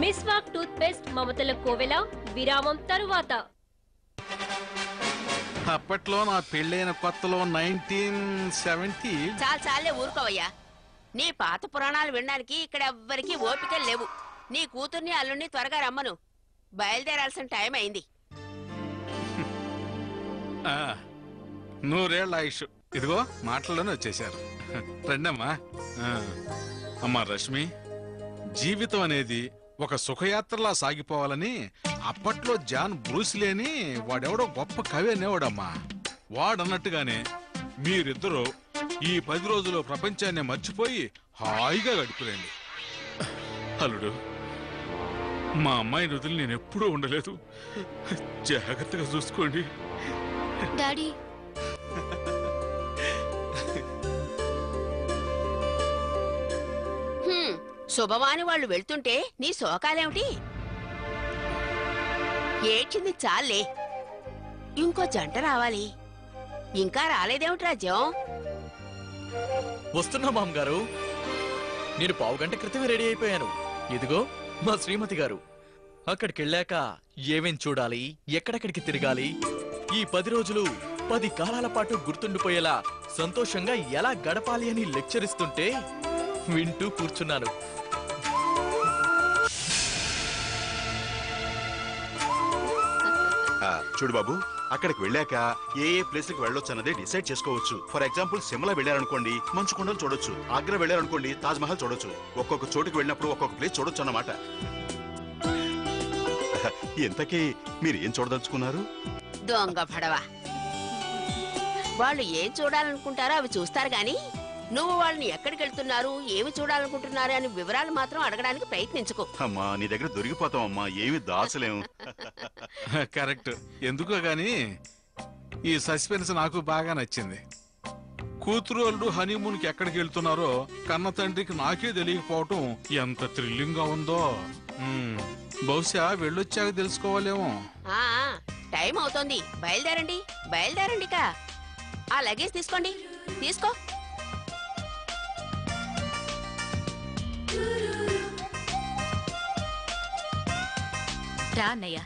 Meswak tooth paste మమతల కోవెల విరామం తరువాత. అప్పట్లో నా పెళ్ళైన కొత్తలో 1970. చాలే ఊరుకోవయ్యా. నీ పాత పురాణాలు వినడానికి ఇక్కడ ఎవ్వరికీ ఓపిక లేవు. నీ కూతుర్ని అల్లుణ్ణి త్వరగా రమ్మను. బయలుదేరాల్సిన టైం అయింది. నూరేళ్ల ఆయుష్. ఇదిగో మాటల్లోనే వచ్చేశారు. రండమ్మా. అమ్మా రష్మి, జీవితం అనేది ఒక సుఖయాత్రలా సాగిపోవాలని అప్పట్లో జాన్ బ్రూస్లేని వాడెవడో గొప్ప కవి అనేవాడమ్మా. వాడన్నట్టుగానే మీరిద్దరూ ఈ 10 రోజులు ప్రపంచాన్ని మర్చిపోయి హాయిగా గడిపిరండి. అల్లుడు, మా అమ్మాయి వదిలి నేను ఎప్పుడూ ఉండలేదు. జాగ్రత్తగా చూసుకోండి. డాడీ, శుభవాని వాళ్ళు వెళ్తుంటే నీ శోకాలేమిటి? ఏడ్చింది చాలే, ఇంకో జంట రావాలి. ఇంకా రాలేదేమిటి రాజ్యం? వస్తున్నా మామగారు. నేను పావుగంట క్రితమే రెడీ అయిపోయాను. ఇదిగో మా శ్రీమతి గారు. అక్కడికెళ్ళాక ఏమేం చూడాలి, ఎక్కడెక్కడికి తిరగాలి, ఈ 10 రోజులు 10 కాలాల పాటు గుర్తుండిపోయేలా సంతోషంగా ఎలా గడపాలి అని లెక్చర్ ఇస్తుంటే వింటూ కూర్చున్నాను. చూడు బాబు, అక్కడికి వెళ్ళాక ఏ ప్లేస్కి వెళ్ళొచ్చు అన్నది డిసైడ్ చేసుకోవచ్చు. ఫర్ ఎగ్జాంపుల్ సిమ్లా వెళ్ళారనుకోండి, మంచు కొండలు చూడొచ్చు. ఆగ్రా వెళ్ళారనుకోండి, తాజ్ మహల్ చూడొచ్చు. ఒక్కొక్క చోటుకి వెళ్ళినప్పుడు ఒక్కొక్క ప్లేస్ చూడొచ్చు అన్నమాట. ఇంతకీ మీరు ఏం చూడదలుచుకున్నారు? దొంగ పడవా, వాళ్ళు ఏం చూడాలనుకుంటారో అవి చూస్తారు గాని నువ్వు వాళ్ళని ఎక్కడికి వెళ్తున్నారు, ఏమి చూడాలనుకుంటున్నారు అని వివరాలు మాత్రం అడగడానికి ప్రయత్నించుకో. అమ్మా, నీ దగ్గర దొరికిపోతాం అమ్మా, ఏమి దాచలేము. కరెక్ట్. ఎందుకో గాని ఈ సస్పెన్స్ నాకు బాగా నచ్చింది. కూతురు అల్లుడు హనీమూన్ కి ఎక్కడికి వెళ్తున్నారో కన్న తండ్రికి నాకే తెలియకపోవటం ఎంత థ్రిల్లింగ్ గా ఉందో. బహుశా వెళ్ళొచ్చాక తెలుసుకోవాలేమో. టైం అవుతోంది, బయలుదేరండి. ఆ లగేజ్ తీసుకోండి, తీసుకో. రా అన్నయ్య.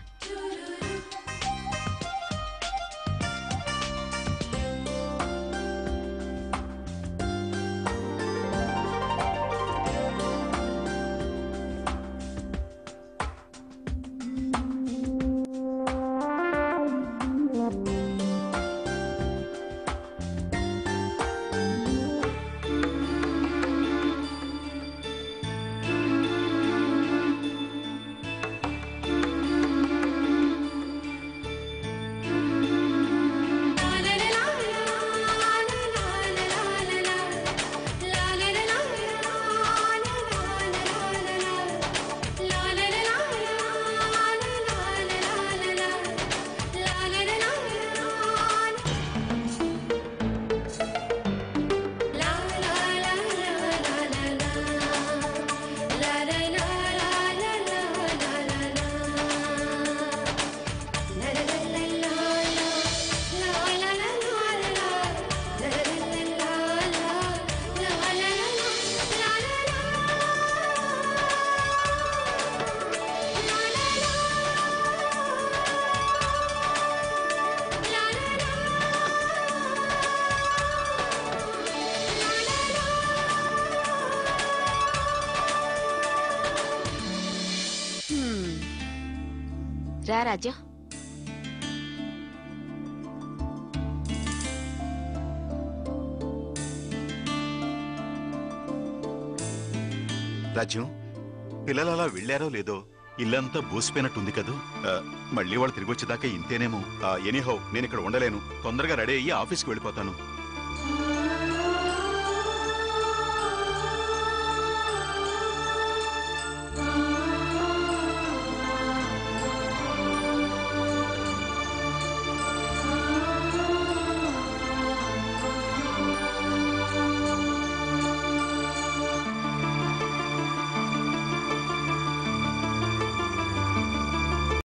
రా రాజ్యం. రాజ్యం, పిల్లలు అలా వెళ్ళారో లేదో ఇల్లంతా బూసిపోయినట్టుంది కదూ. మళ్ళీ వాళ్ళు తిరిగి వచ్చేదాకా ఇంతేనేమో. ఎనీహౌ, నేను ఇక్కడ ఉండలేను. తొందరగా రెడీ అయ్యి ఆఫీస్కి వెళ్ళిపోతాను.